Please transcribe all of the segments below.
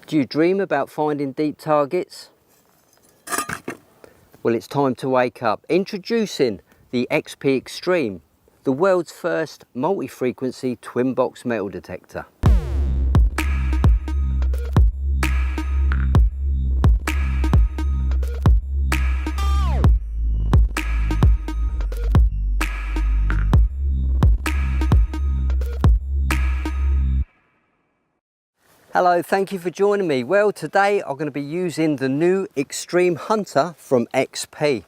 Do you dream about finding deep targets? Well, it's time to wake up. Introducing the XP Extreme, the world's first multi-frequency twin box metal detector. Hello, thank you for joining me. Well, today I'm going to be using the new Extreme Hunter from XP.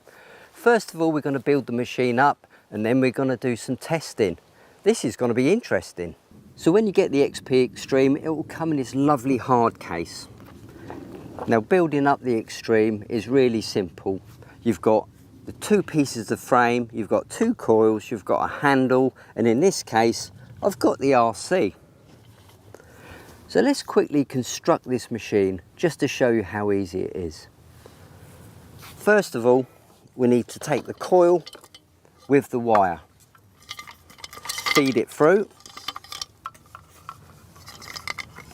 First of all, we're going to build the machine up and then we're going to do some testing. This is going to be interesting. So when you get the XP Extreme, it will come in this lovely hard case. Now, building up the Extreme is really simple. You've got the two pieces of frame, you've got two coils, you've got a handle, and in this case, I've got the RC. So let's quickly construct this machine just to show you how easy it is. First of all, we need to take the coil with the wire, feed it through,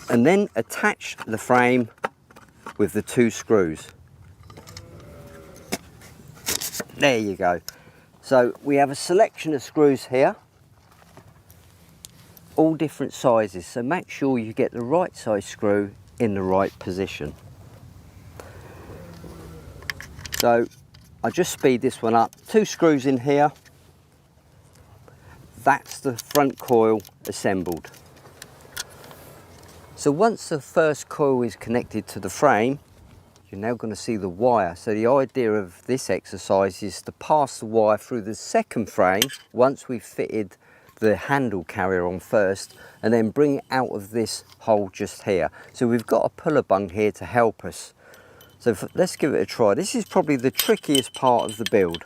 and then attach the frame with the two screws. There you go. So we have a selection of screws here, all different sizes, so make sure you get the right size screw in the right position. So I just speed this one up. Two screws in here. That's the front coil assembled. So once the first coil is connected to the frame, you're now going to see the wire. So the idea of this exercise is to pass the wire through the second frame once we've fitted the handle carrier on first, and then bring it out of this hole just here. So we've got a puller bung here to help us. So let's give it a try. This is probably the trickiest part of the build.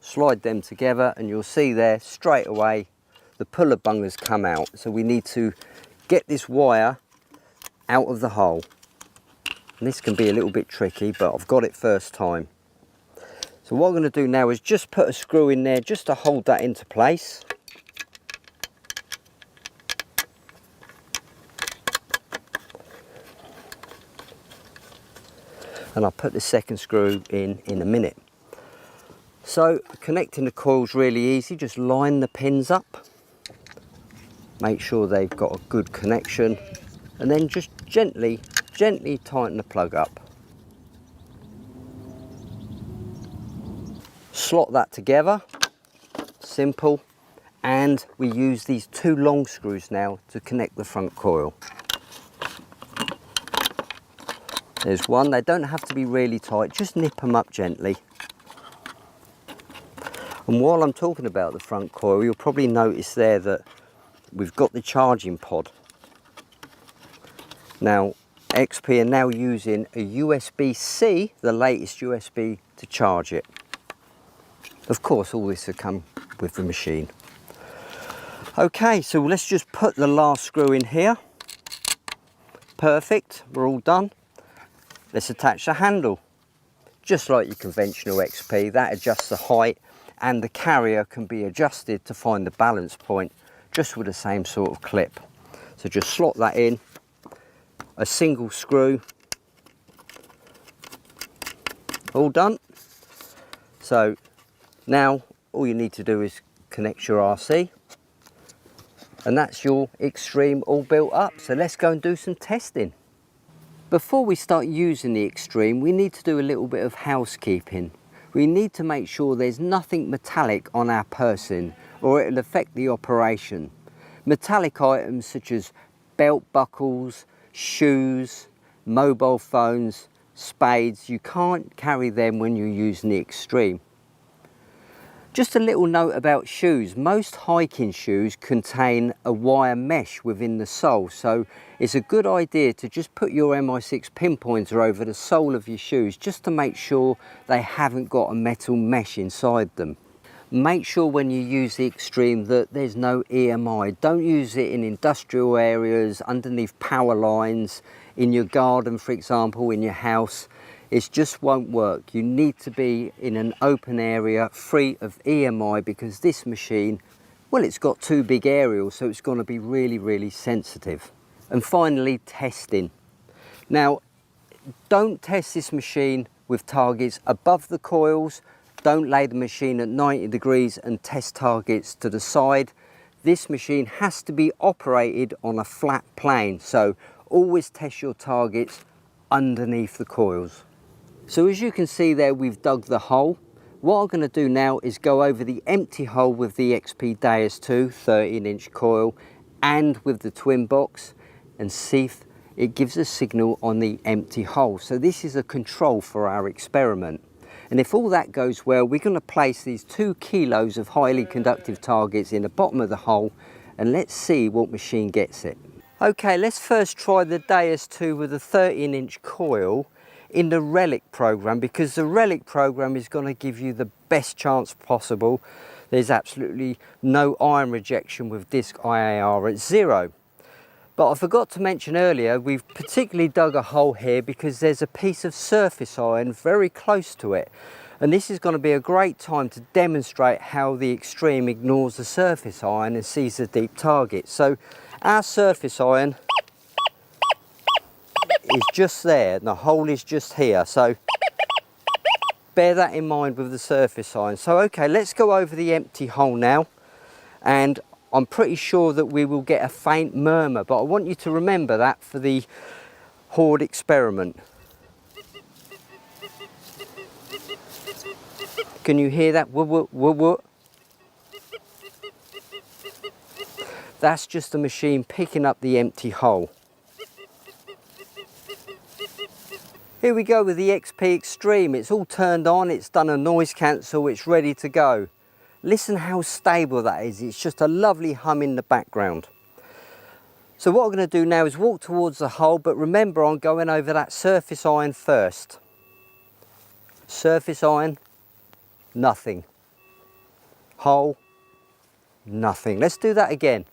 Slide them together and you'll see there straight away the puller bung has come out. So we need to get this wire out of the hole. And this can be a little bit tricky, but I've got it first time. So what I'm going to do now is just put a screw in there just to hold that into place. And I'll put the second screw in a minute. So connecting the coil's really easy. Just line the pins up. Make sure they've got a good connection. And then just gently tighten the plug up. Slot that together, simple, and we use these two long screws now to connect the front coil. There's one. They don't have to be really tight, just nip them up gently. And while I'm talking about the front coil, you'll probably notice there that we've got the charging pod. Now, XP are now using a USB-C, the latest USB, to charge it. Of course, all this will come with the machine. Okay, so let's just put the last screw in here. Perfect, we're all done. Let's attach the handle. Just like your conventional XP, that adjusts the height, and the carrier can be adjusted to find the balance point, just with the same sort of clip. So just slot that in, a single screw, all done. So now all you need to do is connect your RC, and that's your Extreme all built up. So let's go and do some testing. Before we start using the Extreme, we need to do a little bit of housekeeping. We need to make sure there's nothing metallic on our person or it'll affect the operation. Metallic items such as belt buckles, shoes, mobile phones, spades, you can't carry them when you're using the Extreme. Just a little note about shoes. Most hiking shoes contain a wire mesh within the sole, so it's a good idea to just put your MI6 pinpointer over the sole of your shoes just to make sure they haven't got a metal mesh inside them. Make sure when you use the Extreme that there's no EMI. Don't use it in industrial areas, underneath power lines, in your garden, for example, in your house. It just won't work. You need to be in an open area free of EMI, because this machine, well, it's got two big aerials, so it's going to be really, really sensitive. And finally, testing. Now, don't test this machine with targets above the coils. Don't lay the machine at 90 degrees and test targets to the side. This machine has to be operated on a flat plane, so always test your targets underneath the coils. So as you can see there, we've dug the hole. What I'm going to do now is go over the empty hole with the XP DS2 13-inch coil and with the twin box and see if it gives a signal on the empty hole. So this is a control for our experiment. And if all that goes well, we're going to place these 2 kilos of highly conductive targets in the bottom of the hole, and let's see what machine gets it. Okay, let's first try the DS2 with a 13-inch coil in the Relic program, because the Relic program is going to give you the best chance possible. There's absolutely no iron rejection with disc IAR at 0. But I forgot to mention earlier, we've particularly dug a hole here because there's a piece of surface iron very close to it. And this is going to be a great time to demonstrate how the Extreme ignores the surface iron and sees the deep target. So our surface iron is just there and the hole is just here. So bear that in mind with the surface iron. So okay, let's go over the empty hole now. And I'm pretty sure that we will get a faint murmur, but I want you to remember that for the Horde experiment. Can you hear that? Woo woo woo woo. That's just the machine picking up the empty hole. Here we go with the XP Extreme. It's all turned on, it's done a noise cancel, it's ready to go. Listen how stable that is. It's just a lovely hum in the background. So what I'm going to do now is walk towards the hole, but remember I'm going over that surface iron first. Surface iron, nothing. Hole, nothing. Let's do that again.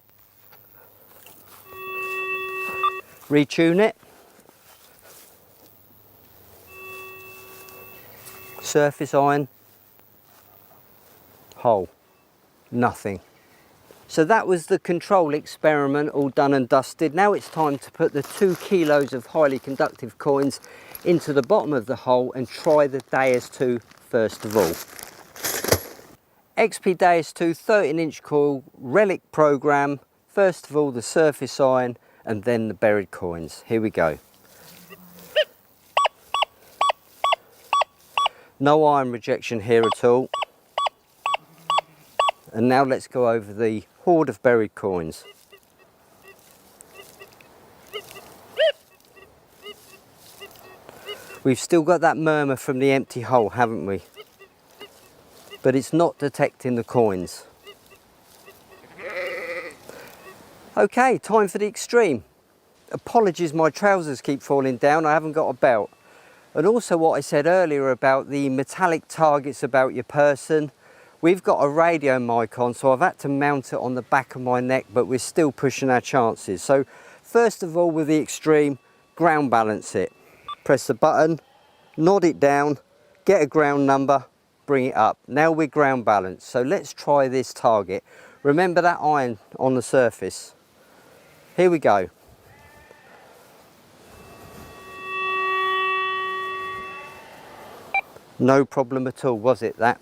Retune it. Surface iron, hole, nothing. So that was the control experiment all done and dusted. Now it's time to put the 2 kilos of highly conductive coins into the bottom of the hole and try the DS2 first of all. XP DS2 13-inch coil, Relic program. First of all the surface iron and then the buried coins. Here we go. No iron rejection here at all. And now let's go over the hoard of buried coins. We've still got that murmur from the empty hole, haven't we? But it's not detecting the coins. Okay, time for the Extreme. Apologies, my trousers keep falling down, I haven't got a belt. And also what I said earlier about the metallic targets about your person. We've got a radio mic on, so I've had to mount it on the back of my neck, but we're still pushing our chances. So first of all with the Extreme, ground balance it. Press the button, nod it down, get a ground number, bring it up. Now we're ground balanced. So let's try this target. Remember that iron on the surface. Here we go. No problem at all, was it that?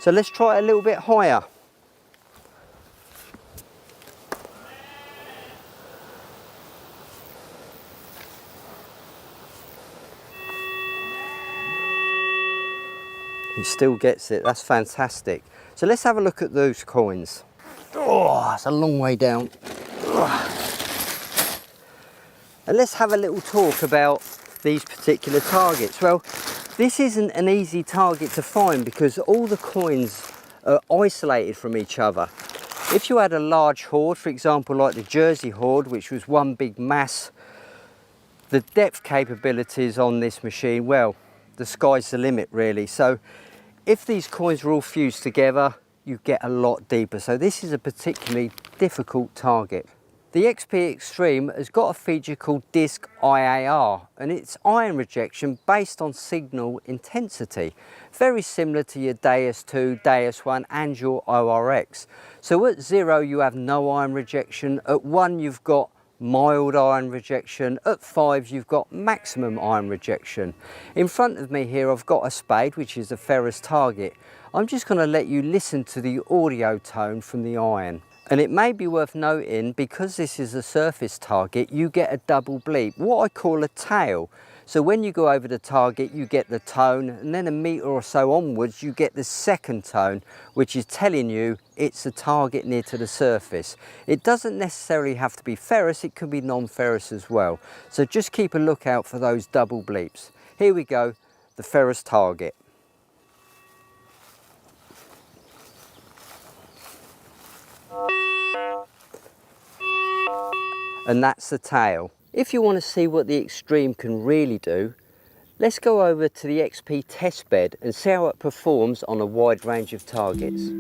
So let's try it a little bit higher. He still gets it, that's fantastic. So let's have a look at those coins. Oh, that's a long way down. And let's have a little talk about these particular targets. Well, this isn't an easy target to find because all the coins are isolated from each other. If you had a large hoard, for example like the Jersey hoard, which was one big mass, the depth capabilities on this machine, well, the sky's the limit really. So if these coins are all fused together, you get a lot deeper. So this is a particularly difficult target. The XP Extreme has got a feature called disc IAR, and it's iron rejection based on signal intensity, very similar to your DS2, DS1 and your ORX. So at 0 you have no iron rejection, at 1 you've got mild iron rejection. At 5 you've got maximum iron rejection. In front of me here I've got a spade, which is a ferrous target. I'm just going to let you listen to the audio tone from the iron. And it may be worth noting, because this is a surface target, you get a double bleep, what I call a tail. So when you go over the target you get the tone, and then a metre or so onwards you get the second tone, which is telling you it's a target near to the surface. It doesn't necessarily have to be ferrous, it can be non-ferrous as well. So just keep a lookout for those double bleeps. Here we go, the ferrous target. And that's the tail. If you want to see what the Extreme can really do, let's go over to the XP test bed and see how it performs on a wide range of targets.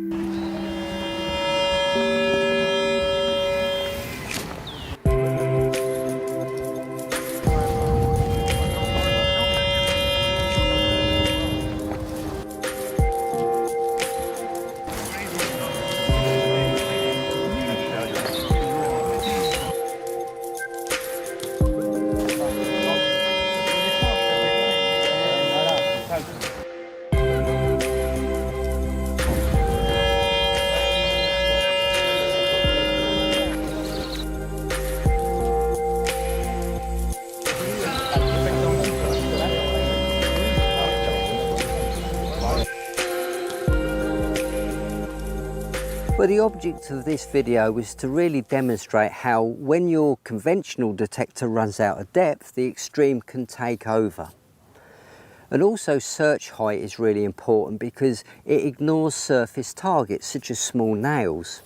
Well, the object of this video was to really demonstrate how when your conventional detector runs out of depth, the Extreme can take over. And also search height is really important because it ignores surface targets such as small nails.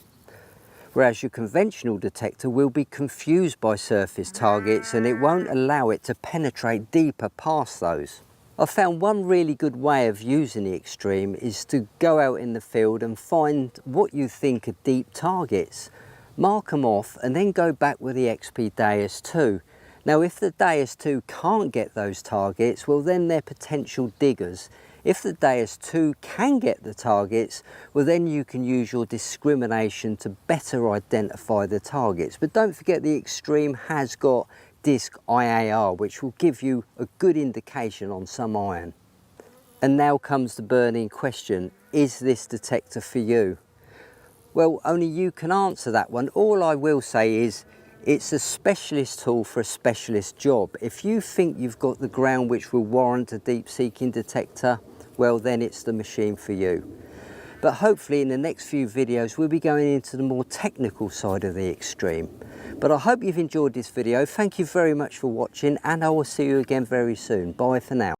Whereas your conventional detector will be confused by surface targets and it won't allow it to penetrate deeper past those. I found one really good way of using the Extreme is to go out in the field and find what you think are deep targets, mark them off and then go back with the XP DS2. Now if the DS2 can't get those targets, well then they're potential diggers. If the DS2 can get the targets, well then you can use your discrimination to better identify the targets. But don't forget the Extreme has got disc IAR, which will give you a good indication on some iron. And now comes the burning question, is this detector for you? Well, only you can answer that one. All I will say is it's a specialist tool for a specialist job. If you think you've got the ground which will warrant a deep seeking detector, well then it's the machine for you. But hopefully in the next few videos we'll be going into the more technical side of the Extreme. But I hope you've enjoyed this video. Thank you very much for watching and I will see you again very soon. Bye for now.